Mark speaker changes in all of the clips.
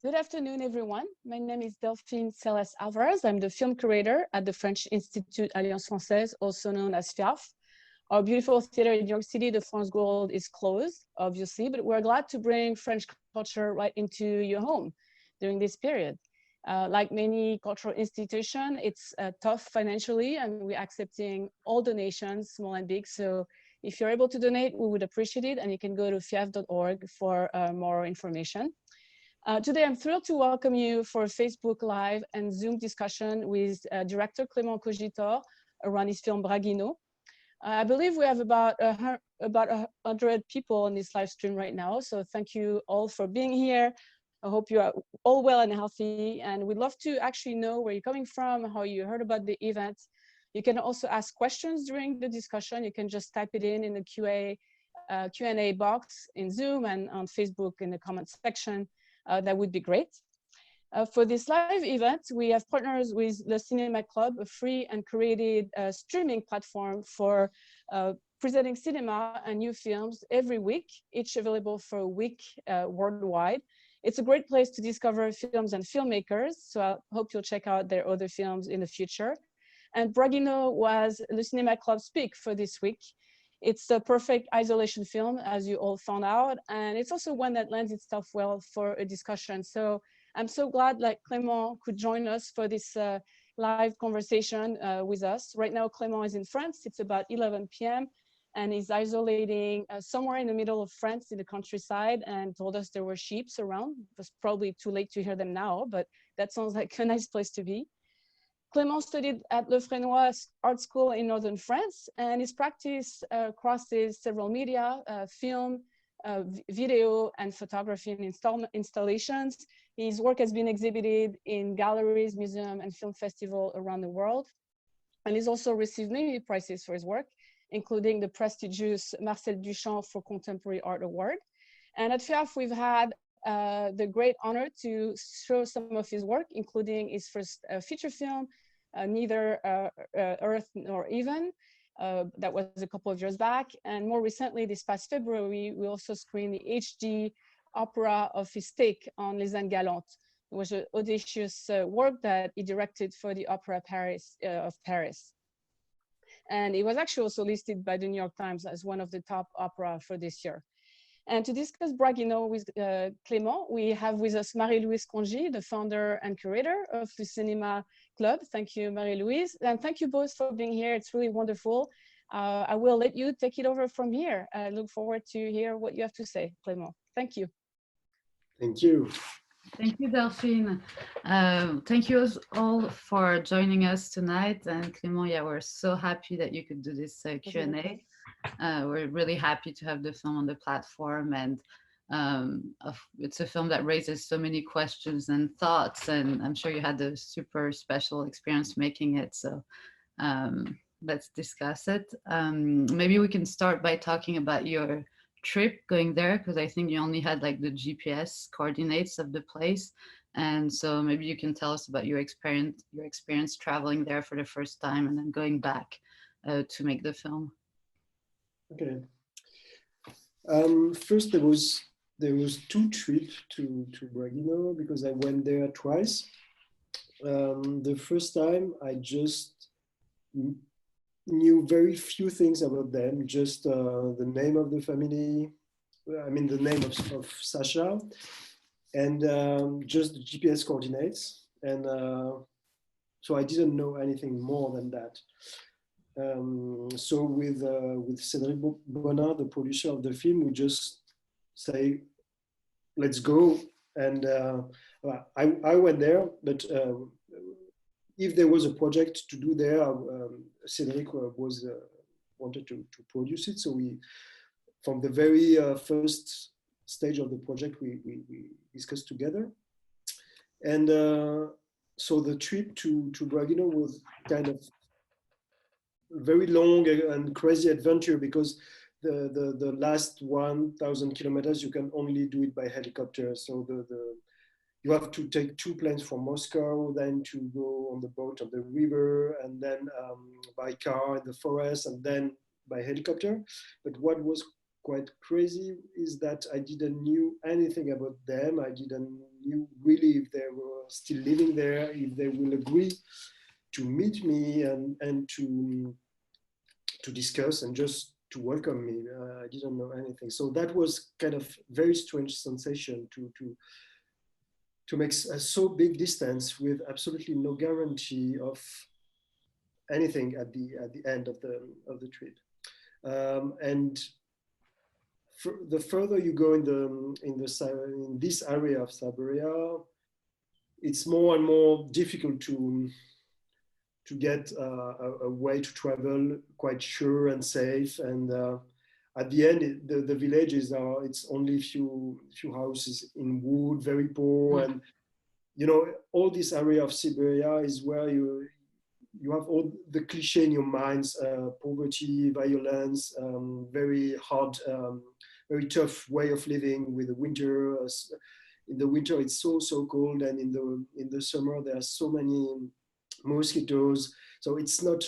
Speaker 1: Good afternoon, everyone. My name is Delphine Celeste Alvarez. I'm the film curator at the French Institute Alliance Française, also known as FIAF. Our beautiful theater in New York City, the France Gold, is closed, obviously, but we're glad to bring French culture right into your home during this period. Like many cultural institutions, it's tough financially, and we're accepting all donations, small and big. So if you're able to donate, we would appreciate it, and you can go to fiaf.org for more information. Today, I'm thrilled to welcome you for a Facebook Live and Zoom discussion with director Clément Cogitore around his film Braguino. I believe we have about 100 people on this live stream right now, so thank you all for being here. I hope you are all well and healthy, and we'd love to actually know where you're coming from, how you heard about the event. You can also ask questions during the discussion. You can just type it in the Q&A box in Zoom and on Facebook in the comments section. That would be great. For this live event, we have partners with the Cinéma Club, a free and curated streaming platform for presenting cinema and new films every week, each available for a week worldwide. It's a great place to discover films and filmmakers, so I hope you'll check out their other films in the future. And Braguino was the Cinéma Club speak for this week. It's a perfect isolation film, as you all found out, and it's also one that lends itself well for a discussion. So I'm so glad that Clément could join us for this live conversation with us. Right now, Clément is in France. It's about 11 p.m. and he's isolating somewhere in the middle of France in the countryside, and told us there were sheep around. It was probably too late to hear them now, but that sounds like a nice place to be. Clément studied at Le Fresnoy Art School in northern France, and his practice crosses several media, film, video, and photography and installations. His work has been exhibited in galleries, museums, and film festivals around the world. And he's also received many prizes for his work, including the prestigious Marcel Duchamp for Contemporary Art Award. And at FIAF, we've had the great honor to show some of his work, including his first feature film, Neither Earth Nor Even. That was a couple of years back. And more recently, this past February, we also screened the HD opera of his take on Les Indes Galantes. It was an audacious work that he directed for the Opera of Paris. And it was actually also listed by the New York Times as one of the top opera for this year. And to discuss Braguino with Clément, we have with us Marie-Louise Congy, the founder and curator of the Cinéma Club. Thank you, Marie-Louise. And thank you both for being here. It's really wonderful. I will let you take it over from here. I look forward to hear what you have to say, Clément. Thank you.
Speaker 2: Thank you.
Speaker 3: Thank you, Delphine. Thank you all for joining us tonight. And Clément, yeah, we're so happy that you could do this Q&A. We're really happy to have the film on the platform, and it's a film that raises so many questions and thoughts, and I'm sure you had a super special experience making it, so let's discuss it. Maybe we can start by talking about your trip going there, because I think you only had like the GPS coordinates of the place, and so maybe you can tell us about your experience traveling there for the first time and then going back to make the film.
Speaker 2: Okay. First, there was two trips to Braguino because I went there twice. The first time, I just knew very few things about them, just the name of the family, I mean the name of Sasha, and just the GPS coordinates. And so I didn't know anything more than that. So with Cédric Bonin, the producer of the film, we just say, let's go. And I went there, but if there was a project to do there, Cédric wanted to produce it. So we, from the very first stage of the project, we discussed together. And so the trip to Braguino was kind of very long and crazy adventure, because the last 1,000 kilometers you can only do it by helicopter. So you have to take 2 planes from Moscow, then to go on the boat on the river, and then by car in the forest, and then by helicopter. But what was quite crazy is that I didn't knew anything about them. I didn't knew really if they were still living there, if they will agree to meet me and to discuss and just to welcome me. I didn't know anything. So that was kind of very strange sensation to make a so big distance with absolutely no guarantee of anything at the end of the trip. And the further you go in this area of Siberia, it's more and more difficult to get a way to travel quite sure and safe. And at the end, the villages it's only few houses in wood, very poor, and you know, all this area of Siberia is where you have all the cliche in your minds: poverty, violence, very hard, very tough way of living with the winter. In the winter, it's so cold, and in the summer, there are so many mosquitoes. So it's not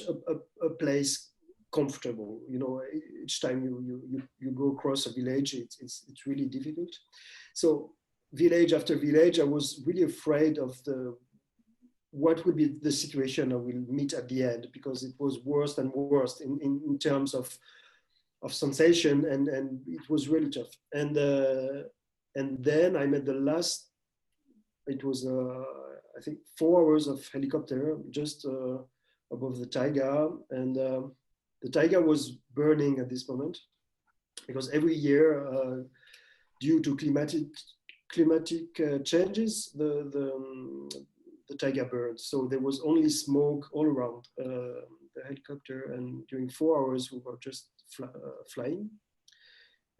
Speaker 2: a place comfortable. You know, each time you go across a village, it's really difficult. So village after village, I was really afraid of what would be the situation I will meet at the end, because it was worse and worse in terms of sensation, and it was really tough. And then I met the last, it was I think 4 hours of helicopter just above the taiga, and the taiga was burning at this moment, because every year due to climatic changes, the taiga burned. So there was only smoke all around the helicopter, and during 4 hours we were just flying.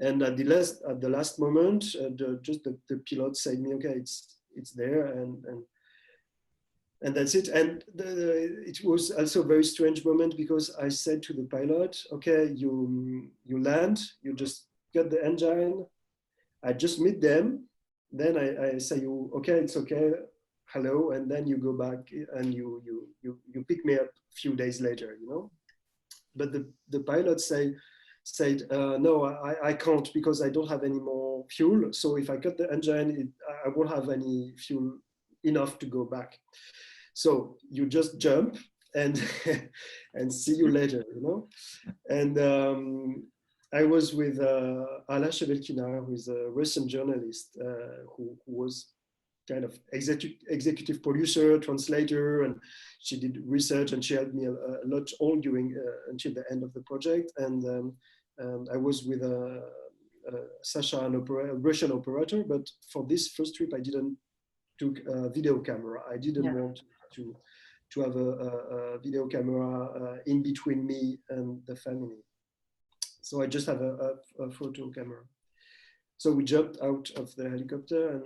Speaker 2: And at the last moment, the pilot said me, okay, it's there, and that's it. And it was also a very strange moment, because I said to the pilot, okay, you land, you just get the engine, I just meet them, then I say you, okay, it's okay, hello, and then you go back and you pick me up a few days later, you know. But the pilot said, no, I can't, because I don't have any more fuel. So if I cut the engine, I won't have any fuel enough to go back. So you just jump and and see you later, you know. And I was with Ala Shevelkina, who is a Russian journalist, who was kind of executive producer, translator, and she did research, and she helped me a lot all during until the end of the project. And I was with Sasha, a Russian operator, but for this first trip, I didn't took a video camera. I didn't want to have a video camera in between me and the family. So I just have a photo camera. So we jumped out of the helicopter,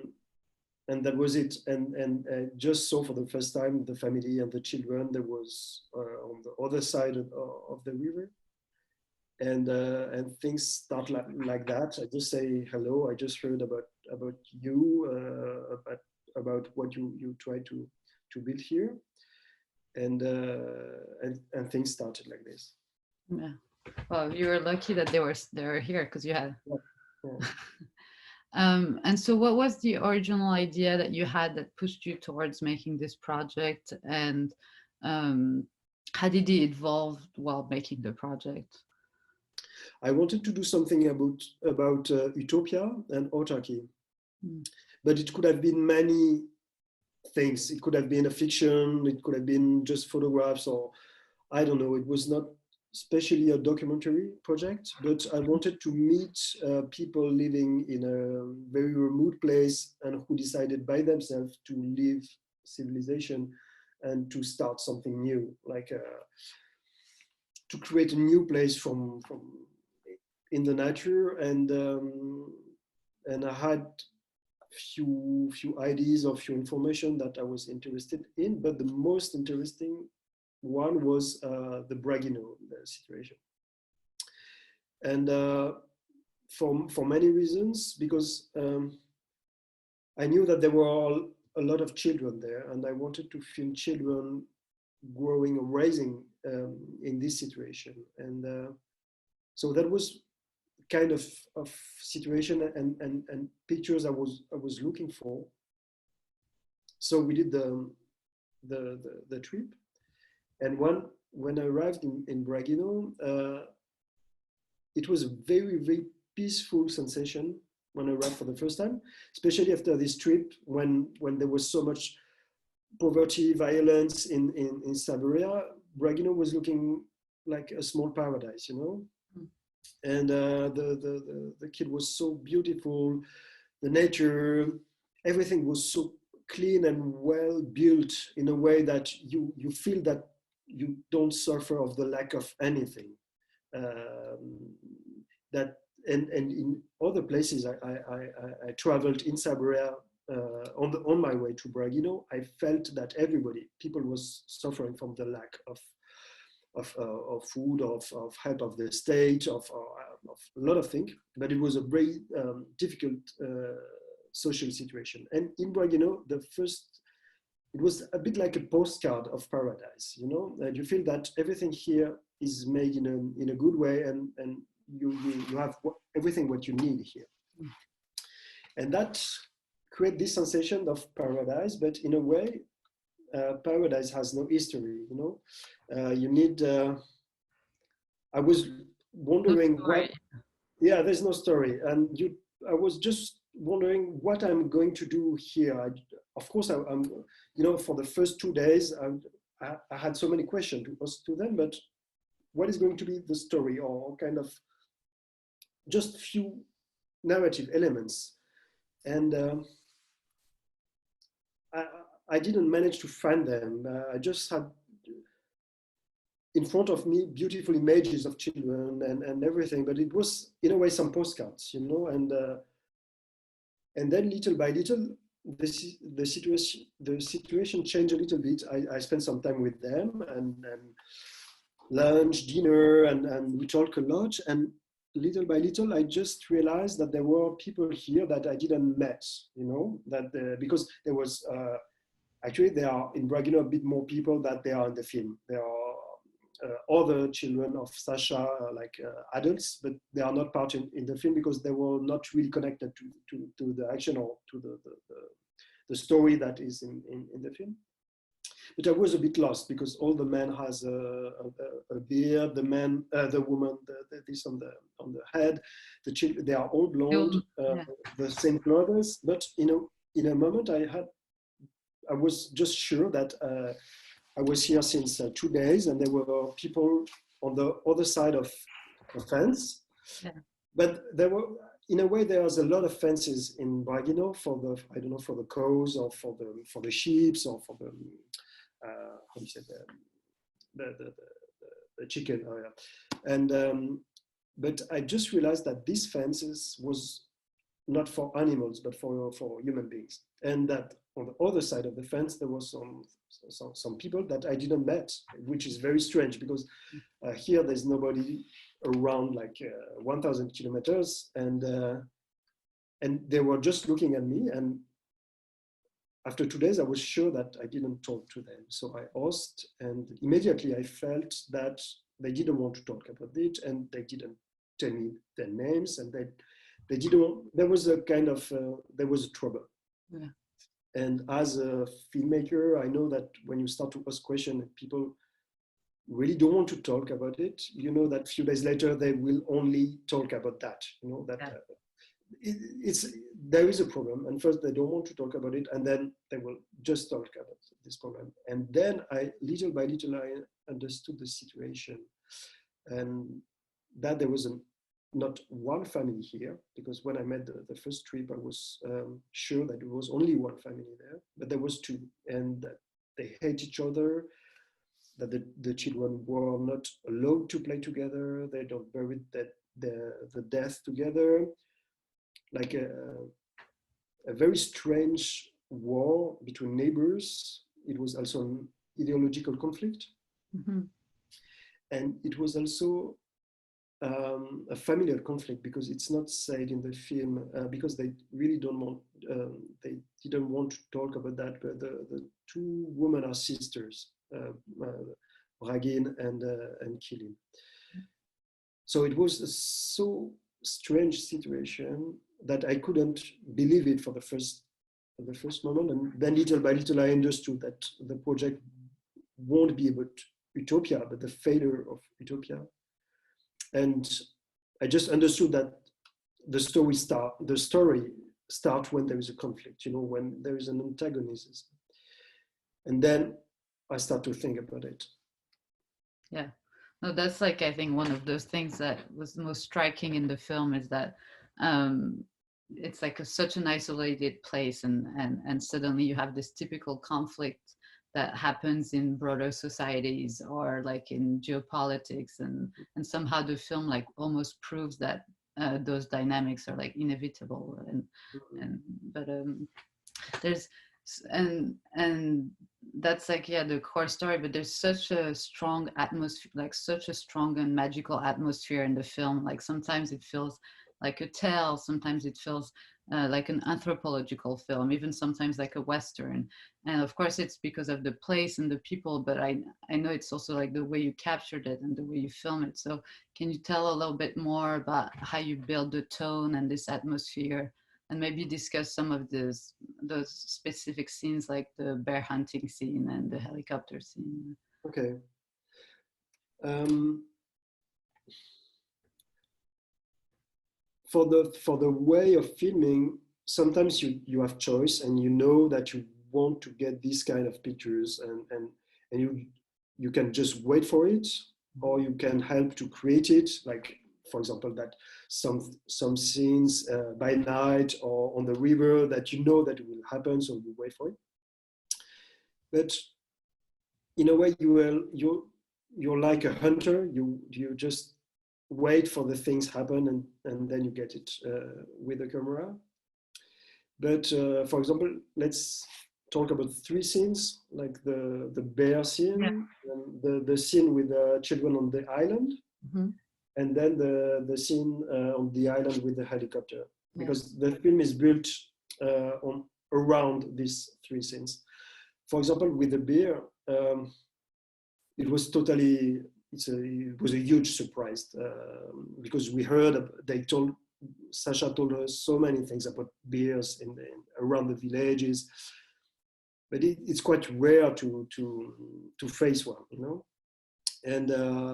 Speaker 2: and that was it. And just saw for the first time the family and the children. There was on the other side of the river. And things start like that. I just say hello. I just heard about you, about what you try to build here, and things started like this.
Speaker 3: Yeah. Well, you were lucky that they were here, because you had.
Speaker 2: Yeah.
Speaker 3: And so, what was the original idea that you had that pushed you towards making this project, and how did it evolve while making the project?
Speaker 2: I wanted to do something about utopia and autarky, but it could have been many things. It could have been a fiction. It could have been just photographs, or I don't know. It was not especially a documentary project, but I wanted to meet people living in a very remote place and who decided by themselves to leave civilization and to start something new, like to create a new place from in the nature. And I had few ideas or few information that I was interested in, but the most interesting one was the Braguino situation. And for many reasons, because I knew that there were a lot of children there, and I wanted to film children growing or raising in this situation. And so that was kind of situation and pictures I was looking for. So we did the trip, and when I arrived in Braguino, it was a very, very peaceful sensation when I arrived for the first time, especially after this trip when there was so much poverty, violence in Siberia. Braguino was looking like a small paradise, you know. And the kid was so beautiful, the nature, everything was so clean and well built in a way that you feel that you don't suffer of the lack of anything. That and in other places I traveled in Siberia on my way to Braguino, I felt that people was suffering from the lack of food, of help of the state, of a lot of things, but it was a very difficult social situation. And in Braguino, it was a bit like a postcard of paradise, you know, and you feel that everything here is made in a good way, and you have everything what you need here. And that creates this sensation of paradise, but in a way, paradise has no history, you know. You need, I was wondering there's no story. And I was just wondering what I'm going to do here. Of course, I'm, you know, for the first 2 days, I had so many questions to ask to them, but what is going to be the story, or kind of just few narrative elements. And I didn't manage to find them. I just had in front of me beautiful images of children and everything, but it was in a way some postcards, you know. And then little by little, the situation changed a little bit. I spent some time with them and lunch, dinner, and we talked a lot. And little by little, I just realized that there were people here that I didn't met, you know, that because there was, actually there are in Braguino a bit more people that there are in the film. There are other children of Sasha, like adults, but they are not part in the film because they were not really connected to the action or to the story that is in the film. But I was a bit lost because all the men has a beard, the woman, this on the head, the children, they are all blonde, the same clothes. But in a moment I was just sure that I was here since 2 days, and there were people on the other side of the fence. Yeah. But there were, in a way, there was a lot of fences in Braguino for the cows or for the sheep or for the how do you say the chicken. Oh, yeah. And but I just realized that these fences was not for animals but for human beings, and that on the other side of the fence there was some people that I didn't met, which is very strange because here there's nobody around, like 1,000 kilometers, and they were just looking at me. And after 2 days, I was sure that I didn't talk to them. So I asked, and immediately I felt that they didn't want to talk about it, and they didn't tell me their names, and they didn't. There was a kind of there was a trouble. Yeah. And as a filmmaker, I know that when you start to ask questions, people really don't want to talk about it. You know that a few days later they will only talk about that. You know that. Yeah. There is a problem, and first they don't want to talk about it, and then they will just talk about this problem. And then little by little, I understood the situation, and that there was not one family here, because when I made the first trip, I was sure that there was only one family there, but there was two, and that they hate each other, that the children were not allowed to play together, they don't bury the death together. Like a very strange war between neighbors. It was also an ideological conflict. Mm-hmm. And it was also a familial conflict, because it's not said in the film, because they really don't want, they didn't want to talk about that, but the two women are sisters, Braguine and Kiline. So it was so strange situation that I couldn't believe it for the first moment, and then little by little I understood that the project won't be about utopia, but the failure of utopia. And I just understood that the story start when there is a conflict, you know, when there is an antagonism. And then I start to think about it.
Speaker 3: Yeah, no, that's like, I think one of those things that was most striking in the film is that it's like such an isolated place, and suddenly you have this typical conflict that happens in broader societies or like in geopolitics, and somehow the film like almost proves that those dynamics are like inevitable, but there's and that's like, yeah, the core story, but there's such a strong atmosphere, like such a strong and magical atmosphere in the film. Like sometimes it feels like a tale, sometimes it feels like an anthropological film, even sometimes like a Western. And of course it's because of the place and the people, but I know it's also like the way you captured it and the way you film it. So can you tell a little bit more about how you build the tone and this atmosphere, and maybe discuss some of those specific scenes, like the bear hunting scene and the helicopter scene?
Speaker 2: Okay. For the way of filming, sometimes you have choice, and you know that you want to get these kind of pictures, and you can just wait for it, or you can help to create it. Like, for example, that some scenes by night or on the river that you know that it will happen, so you wait for it. But in a way, you're like a hunter. You just wait for the things happen, and then you get it with the camera. But for example, let's talk about 3 scenes, like the bear scene, and the scene with the children on the island, and then the scene on the island with the helicopter, because the film is built around these 3 scenes. For example, with the bear, it was a huge surprise, because we heard, Sasha told us so many things about bears around the villages, but it's quite rare to face one, you know. And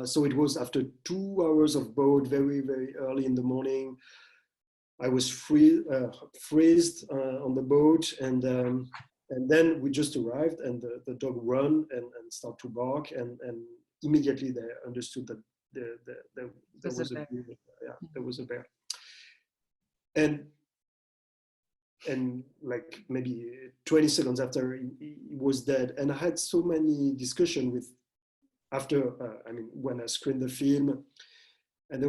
Speaker 2: so it was after 2 hours of boat, very, very early in the morning. I was freezed on the boat, and then we just arrived, and the dog ran and start to bark, and immediately they understood that there was a bear. There was a bear. And like maybe 20 seconds after, he was dead. And I had so many discussions with, after, when I screened the film, and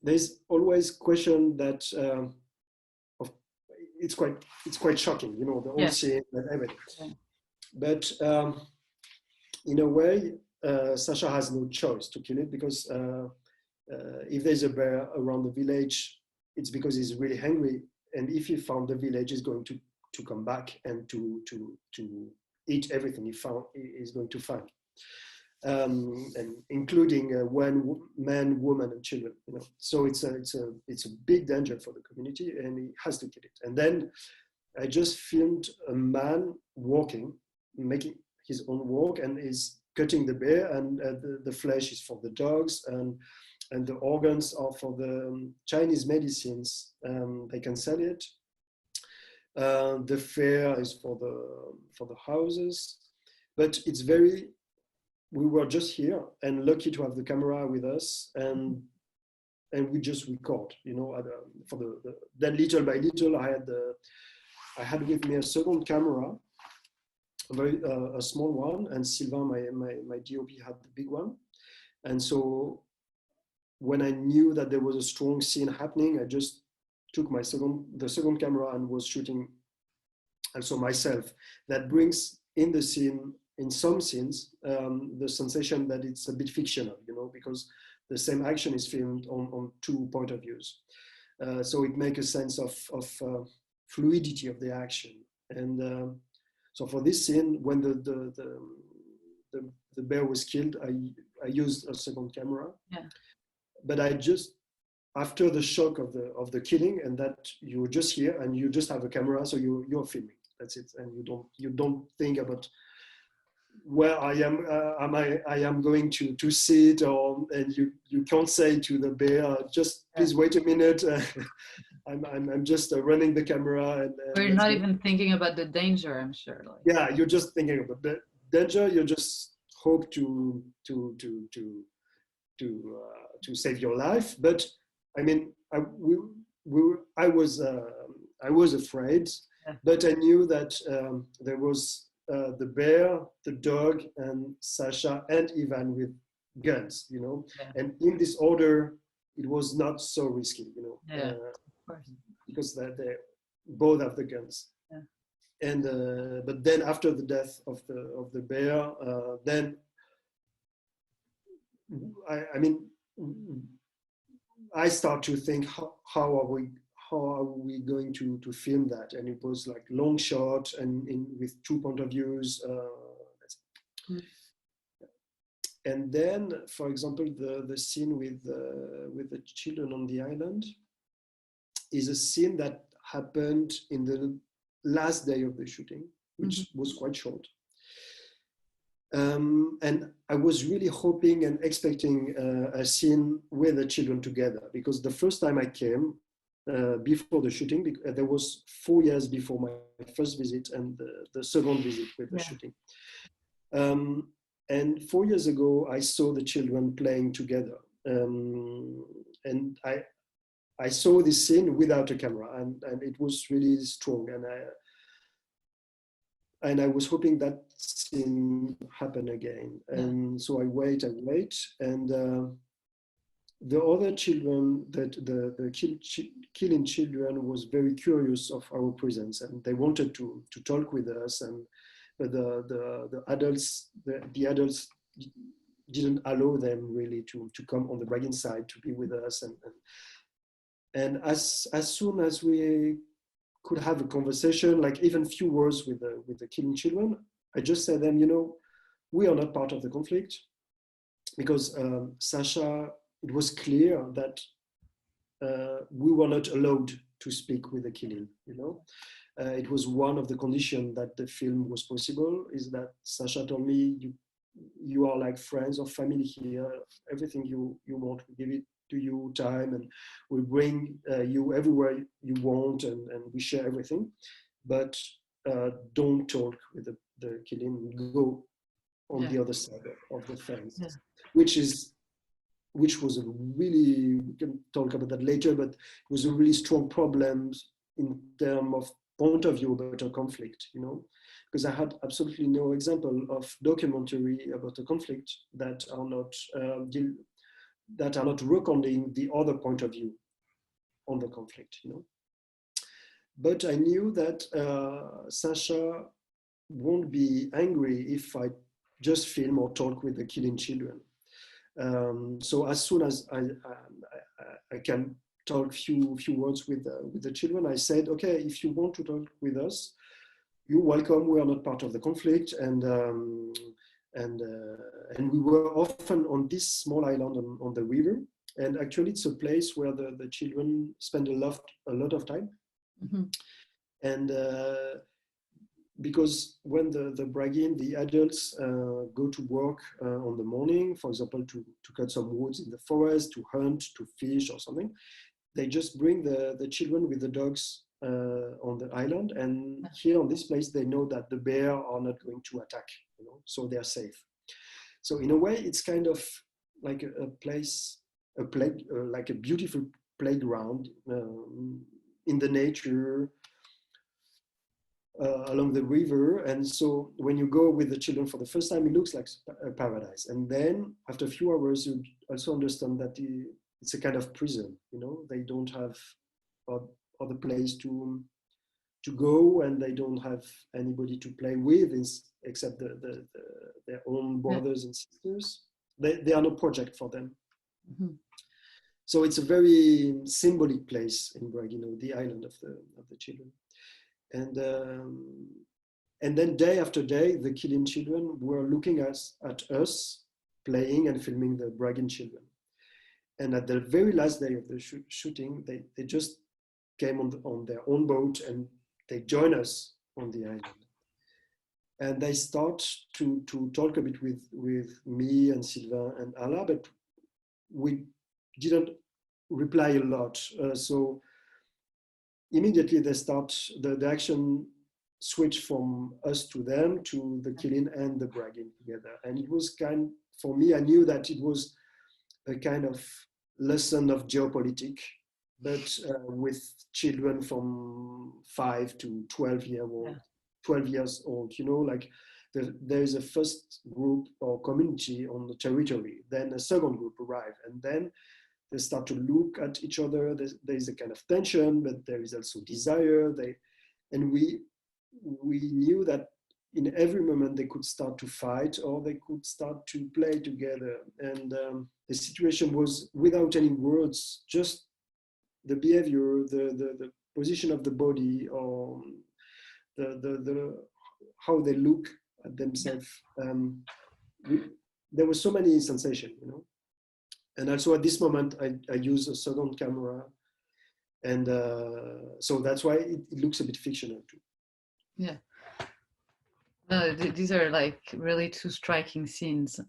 Speaker 2: there's always question that, it's quite shocking, you know, the whole scene and everything. Yeah. But in a way, Sasha has no choice to kill it, because if there's a bear around the village, it's because he's really hungry, and if he found the village, he's going to come back and to eat everything he's going to find, and including one man, woman, and children. You know, so it's a big danger for the community, and he has to kill it. And then I just filmed a man walking, making his own walk, and is cutting the bear, and the flesh is for the dogs, and the organs are for the Chinese medicines. They can sell it. The fare is for the houses, but it's very. We were just here and lucky to have the camera with us, and we just record. You know, then little by little, I had with me a second camera, a small one, and Sylvain, my DOP, had the big one. And so when I knew that there was a strong scene happening, I just took the second camera and was shooting also myself. That brings in the scene, in some scenes, the sensation that it's a bit fictional, you know, because the same action is filmed on 2 point of views. So it makes a sense of fluidity of the action. And so for this scene, when the bear was killed, I used a second camera. Yeah. But after the shock of the killing, and that you're just here and you just have a camera, so you're filming. That's it, and you don't think about where I am going to sit, and you can't say to the bear, just please wait a minute. I'm just running the camera, and
Speaker 3: we're not even thinking about the danger. I'm sure. Like.
Speaker 2: Yeah, you're just thinking about the danger. You just hope to save your life. But I mean, I was afraid, but I knew that there was the bear, the dog, and Sasha and Ivan with guns, you know. And in this order, it was not so risky, you know, because they both have the guns. And but then after the death of the bear, then I mean, I start to think how are we going to film that? And it was like long shot and with 2 point of views. And then, for example, the scene with the children on the island is a scene that happened in the last day of the shooting, which was quite short. And I was really hoping and expecting a scene with the children together, because the first time I came before the shooting, there was 4 years before my first visit and the second visit with the shooting. And 4 years ago, I saw the children playing together. And I saw this scene without a camera, and it was really strong. And I was hoping that scene happen again. And so I wait, and the other children, the Kiline children, was very curious of our presence, and they wanted to talk with us. But the adults didn't allow them really to come on the Braguine side to be with us. And as soon as we could have a conversation, like even few words with the Kiline children, I just said them, you know, we are not part of the conflict, because Sasha, it was clear that we were not allowed to speak with the Kiline, you know. It was one of the conditions that the film was possible, is that Sasha told me, you are like friends or family here, everything you want, we give it to you, time, and we bring you everywhere you want, and we share everything, but don't talk with the Kiline, go on the other side of the fence, which was a really, we can talk about that later, but it was a really strong problem in terms of point of view about a conflict, you know, because I had absolutely no example of documentary about a conflict that are not recording the other point of view on the conflict, you know. But I knew that Sasha won't be angry if I just film or talk with the Kiline children. So as soon as I can talk few words with the children, I said, okay, if you want to talk with us, you're welcome. We are not part of the conflict, and we were often on this small island on the river, and actually it's a place where the children spend a lot of time. And because when the Braguine, the adults go to work on the morning, for example, to cut some woods in the forest, to hunt, to fish or something, they just bring the children with the dogs on the island, and here on this place they know that the bear are not going to attack, you know, so they are safe. So in a way it's kind of like a place, like a beautiful playground in the nature along the river. And so when you go with the children for the first time, it looks like a paradise, and then after a few hours you also understand that it's a kind of prison, you know. They don't have other place to go, and they don't have anybody to play with except their own brothers and sisters. They are no project for them. So it's a very symbolic place in Braguino, the island of the children. And then day after day, the Kiline children were looking at us playing and filming the Braguine children. And at the very last day of the shooting, they just came on their own boat and they joined us on the island. And they start to talk a bit with me and Sylvain and Ala, but we didn't reply a lot. So immediately they start, the action switch from us to them, to the Kiline and the Braguine together. And it was for me, I knew that it was a kind of lesson of geopolitics, but with children from 5 to 12 years old, you know, like there is a first group or community on the territory, then a second group arrive, and then they start to look at each other. There is a kind of tension, but there is also desire. And we knew that in every moment they could start to fight or they could start to play together. And the situation was without any words, just the behavior, the position of the body, or the how they look at themselves. There were so many sensations, you know. And also at this moment, I use a second camera, and so that's why it looks a bit fictional too.
Speaker 3: Yeah. No, these are like really two striking scenes.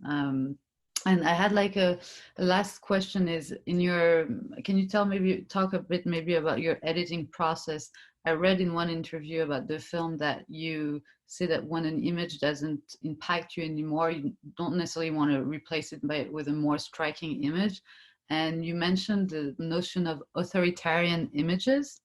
Speaker 3: And I had like a last question is, can you talk a bit maybe about your editing process? I read in one interview about the film that you say that when an image doesn't impact you anymore, you don't necessarily want to replace it with a more striking image. And you mentioned the notion of authoritarian images.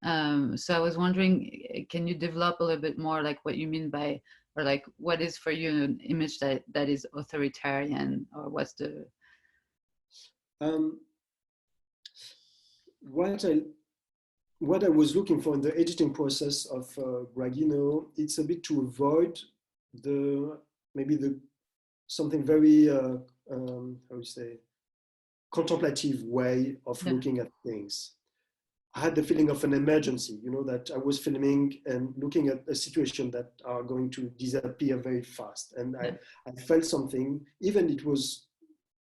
Speaker 3: So I was wondering, can you develop a little bit more like what you mean by, or like what is for you an image that is authoritarian, or what's the...
Speaker 2: What I was looking for in the editing process of Braguino, it's a bit to avoid something very how you say, contemplative way of looking at things. I had the feeling of an emergency, you know, that I was filming and looking at a situation that are going to disappear very fast. And I felt something, even it was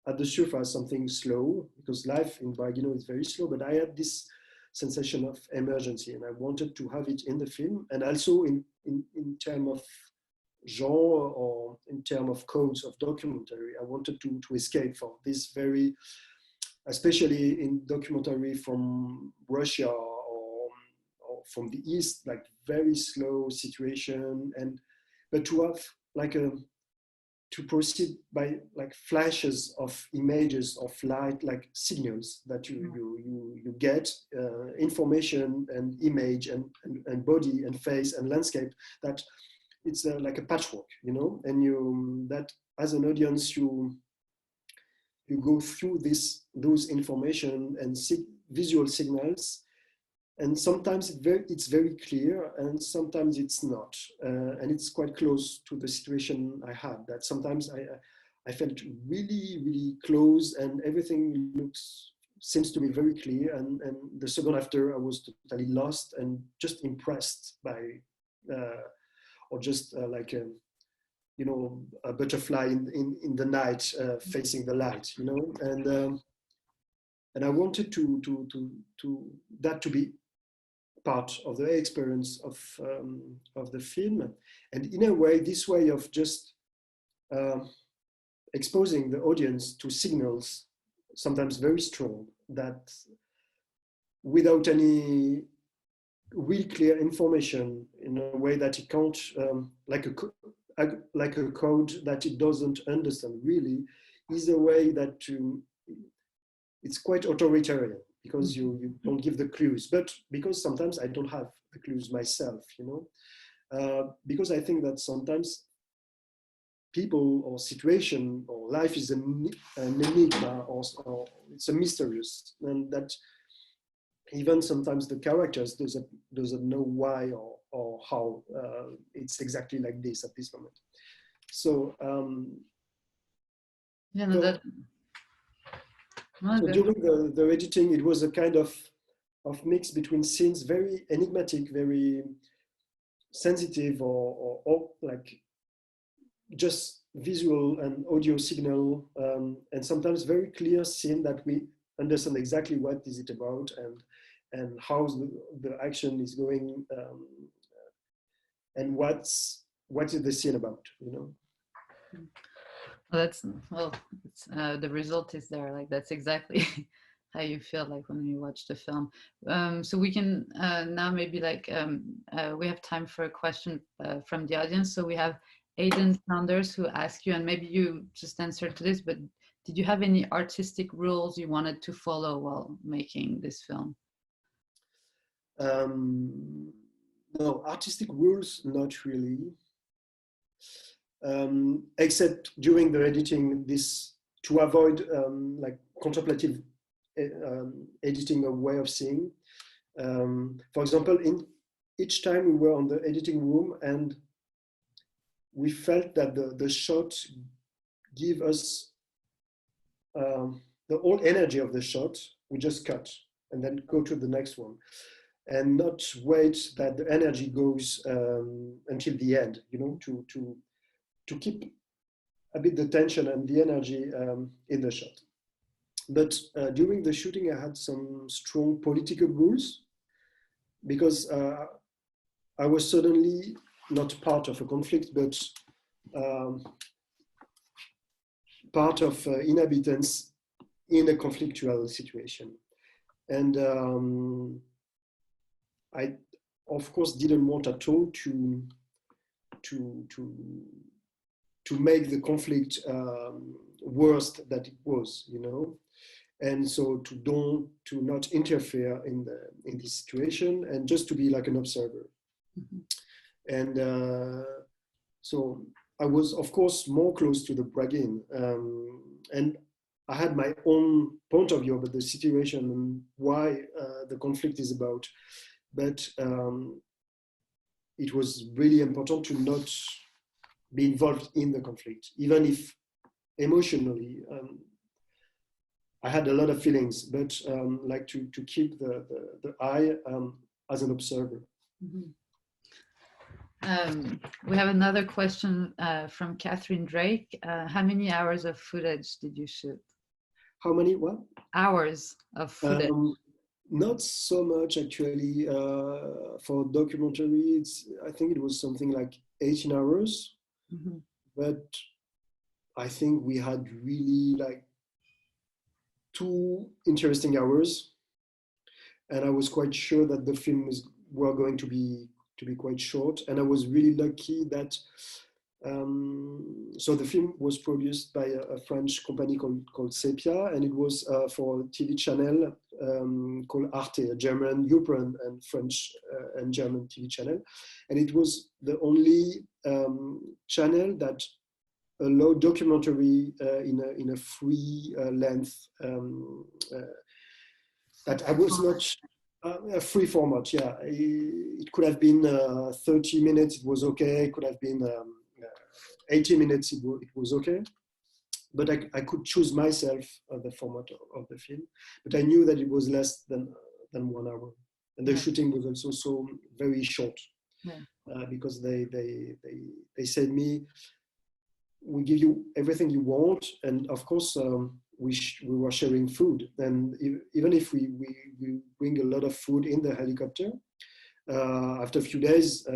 Speaker 2: at the surface, something slow, because life in Braguino is very slow, but I had this sensation of emergency, and I wanted to have it in the film, and also in terms of genre or in terms of codes of documentary. I wanted to escape from this very, especially in documentary from Russia or from the East, like very slow situation, but to have like to proceed by like flashes of images of light, like signals that you get, information and image and body and face and landscape, that it's like a patchwork, you know, and that as an audience you go through those information and visual signals, and sometimes it's very clear, and sometimes it's not, and it's quite close to the situation I had. That sometimes I felt really, really close, and everything seems to be very clear, and the second after I was totally lost and just impressed by, or just like you know, a butterfly in the night facing the light, you know, and I wanted to that to be part of the experience of the film. And in a way, this way of just exposing the audience to signals, sometimes very strong, that without any real clear information, in a way that it can't, like a code that it doesn't understand really, is a way that it's quite authoritarian, because you don't give the clues, but because sometimes I don't have the clues myself, you know, because I think that sometimes people or situation or life is an enigma, or it's a mysterious, and that even sometimes the characters doesn't know why or how it's exactly like this at this moment. So so during the editing, it was a kind of mix between scenes, very enigmatic, very sensitive, or like just visual and audio signal, and sometimes very clear scene that we understand exactly what is it about and how the action is going, and what is the scene about, you know.
Speaker 3: Well, the result is there. Like that's exactly how you feel like when you watch the film. So we can now maybe like we have time for a question from the audience. So we have Aiden Saunders who asked you, and maybe you just answered to this, but did you have any artistic rules you wanted to follow while making this film?
Speaker 2: No, artistic rules, not really. Except during the editing, this to avoid like contemplative editing or way of seeing. For example, in each time we were on the editing room and we felt that the shot give us the whole energy of the shot, we just cut and then go to the next one, and not wait that the energy goes until the end, you know, to keep a bit the tension and the energy in the shot. But during the shooting, I had some strong political rules because I was suddenly not part of a conflict, but part of inhabitants in a conflictual situation. And I, of course, didn't want at all to make the conflict worse than it was, you know, and so to not interfere in this situation and just to be like an observer. Mm-hmm. And so I was, of course, more close to the Braguine, and I had my own point of view about the situation and why the conflict is about, but it was really important to not be involved in the conflict, even if emotionally I had a lot of feelings, but like to keep the eye as an observer.
Speaker 3: Mm-hmm. We have another question from Catherine Drake. How many hours of footage did you shoot?
Speaker 2: How many what?
Speaker 3: Hours of footage.
Speaker 2: Not so much actually. For documentary, I think it was something like 18 hours. Mm-hmm. But I think we had really like 2 interesting hours, and I was quite sure that the film were going to be quite short. And I was really lucky that so the film was produced by a French company called Sepia, and it was for a TV channel called Arte, a German, European, and French and German TV channel, and it was the only channel that allowed documentary in a free length that I was not. A free format, yeah. It could have been 30 minutes, it was okay. It could have been 80 minutes, it was okay. But I could choose myself the format of the film. But I knew that it was less than 1 hour. And the shooting was also so very short. Yeah. Because they said me, we give you everything you want. And of course, we were sharing food, and even if we bring a lot of food in the helicopter, after a few days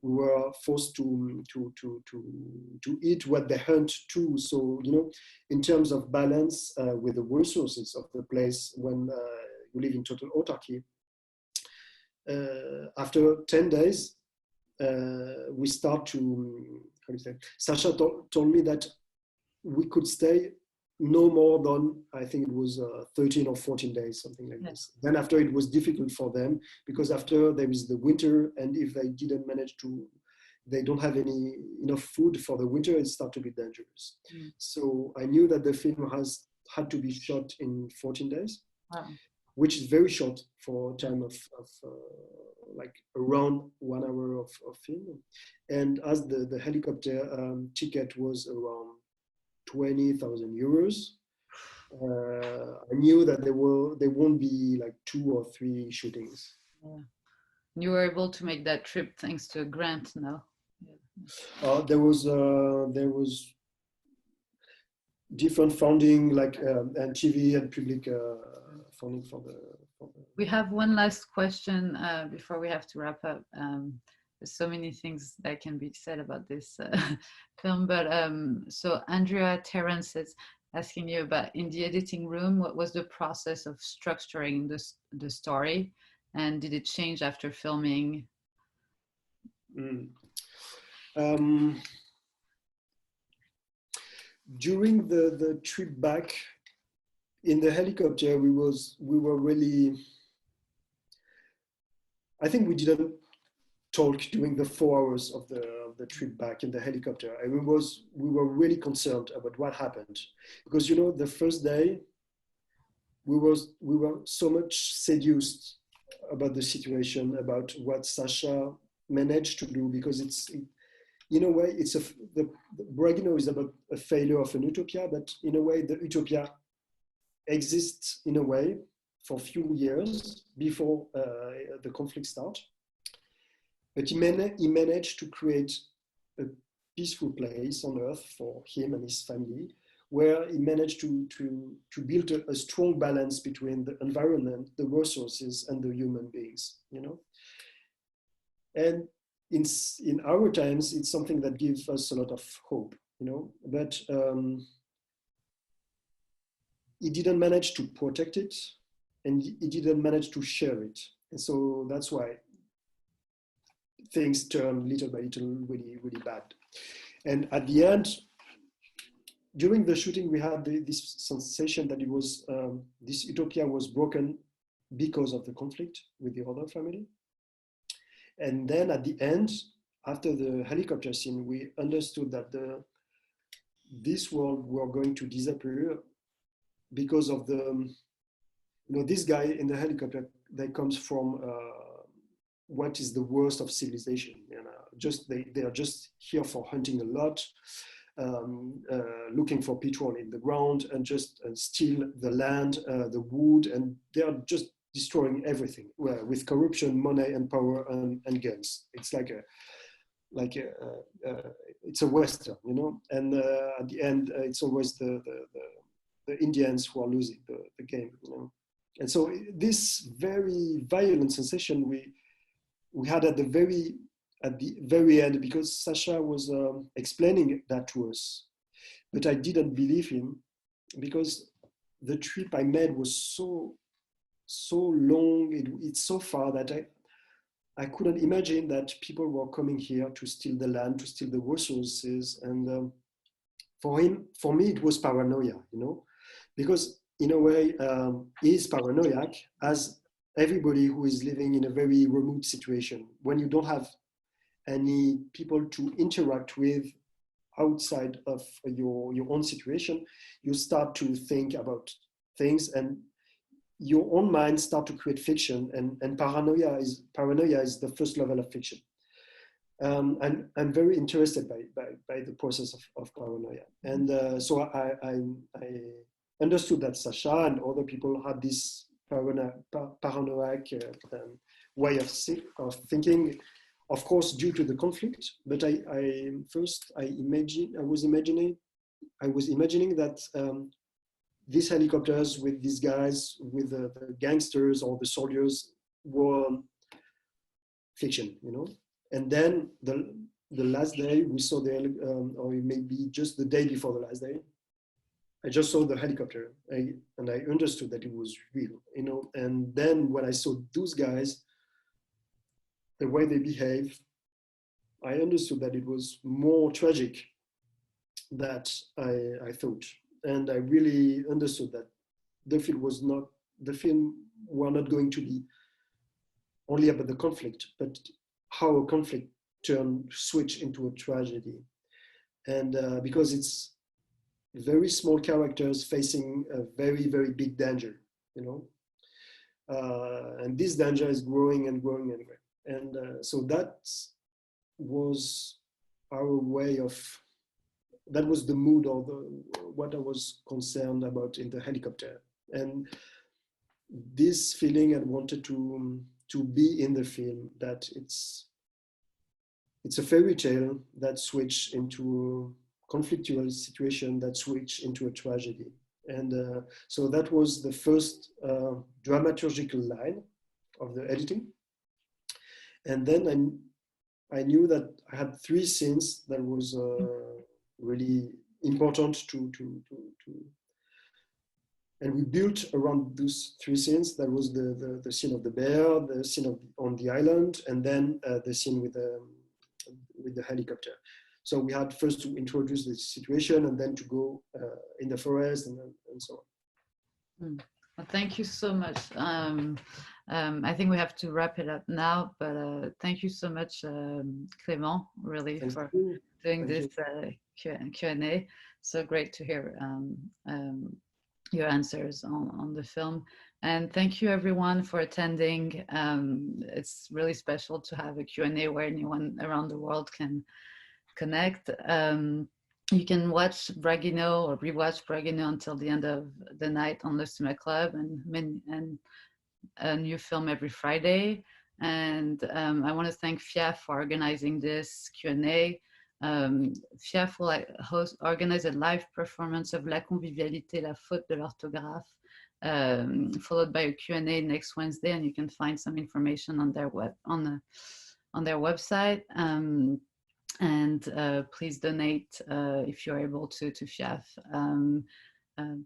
Speaker 2: we were forced to eat what they hunt too. So, you know, in terms of balance with the resources of the place, when you live in total autarky, after 10 days we start to, how do you say, Sasha told me that we could stay no more than, I think it was 13 or 14 days, something like this. Then after, it was difficult for them, because after there is the winter, and if they didn't manage to, they don't have enough food for the winter, it starts to be dangerous. So I knew that the film had to be shot in 14 days, which is very short for a time of like around 1 hour of film. And as the helicopter ticket was around 20,000 euros, I knew that there won't be like 2 or 3 shootings.
Speaker 3: Yeah. You were able to make that trip thanks to a grant now.
Speaker 2: There was different funding, like and TV and public funding for the.
Speaker 3: We have one last question before we have to wrap up. There's so many things that can be said about this film, but so Andrea Terrence is asking you about, in the editing room, what was the process of structuring the story, and did it change after filming?
Speaker 2: During the trip back in the helicopter, we were really, I think we didn't talk during the 4 hours of the trip back in the helicopter. And we were really concerned about what happened, because, you know, the first day we were so much seduced about the situation, about what Sasha managed to do, because in a way, the Braguino is about a failure of an utopia, but in a way, the utopia exists in a way for a few years before the conflict starts. But he managed to create a peaceful place on Earth for him and his family, where he managed to build a strong balance between the environment, the resources, and the human beings, you know. And in our times, it's something that gives us a lot of hope, you know, but he didn't manage to protect it, and he didn't manage to share it. And so that's why things turn little by little really, really bad. And at the end, during the shooting, we had this sensation that it was, this utopia was broken because of the conflict with the other family. And then at the end, after the helicopter scene, we understood that this world were going to disappear because of the, you know, this guy in the helicopter that comes from what is the worst of civilization. You know, they are just here for hunting a lot, looking for petrol in the ground, and just steal the land, the wood, and they are just destroying everything with corruption, money, and power, and guns. It's it's a Western, you know. And at the end, it's always the Indians who are losing the game, you know. And so this very violent sensation we had at the very end, because Sasha was explaining that to us, but I didn't believe him, because the trip I made was so long, it's so far that I couldn't imagine that people were coming here to steal the land, to steal the resources. And for me, it was paranoia, you know, because in a way, he's paranoiac, as everybody who is living in a very remote situation. When you don't have any people to interact with outside of your own situation, you start to think about things, and your own mind start to create fiction, and paranoia is the first level of fiction. And I'm very interested by the process of paranoia. And so I understood that Sasha and other people had this paranoid way of thinking, of course, due to the conflict. But I was imagining that these helicopters with these guys, with the gangsters or the soldiers, were fiction, you know. And then the last day we saw or maybe just the day before the last day, I just saw the helicopter, and I understood that it was real, you know. And then when I saw those guys, the way they behave, I understood that it was more tragic than I thought. And I really understood that the film were not going to be only about the conflict, but how a conflict switch into a tragedy. And because it's very small characters facing a very, very big danger, you know. And this danger is growing and growing and growing. And so that was our way of, that was the mood of what I was concerned about in the helicopter. And this feeling I wanted to be in the film, that it's it's a fairy tale that switched into a conflictual situation that switched into a tragedy. And so that was the first dramaturgical line of the editing. And then I knew that I had 3 scenes that was really important to and we built around those 3 scenes. That was the scene of the bear, the scene on the island, and then the scene with the helicopter. So we had first to introduce the situation and then to go in the forest and so on.
Speaker 3: Well, thank you so much. I think we have to wrap it up now, but thank you so much, Clément, really, for doing this Q&A. So great to hear your answers on the film. And thank you everyone for attending. It's really special to have a Q&A where anyone around the world can connect. You can watch Braguino or rewatch Braguino until the end of the night on the Cinéma Club, and a new film every Friday. And I want to thank FIAF for organizing this Q&A. FIAF will organize a live performance of La Convivialité, la faute de l'orthographe, followed by a Q&A next Wednesday, and you can find some information on their website. And please donate if you're able to FIAF.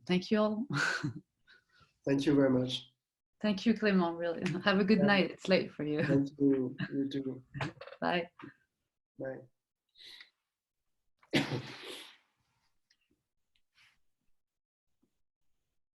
Speaker 3: Thank you all.
Speaker 2: Thank you very much.
Speaker 3: Thank you, Clément, really. Have a good night. It's late for you.
Speaker 2: Thank you. You too.
Speaker 3: Bye.
Speaker 2: Bye.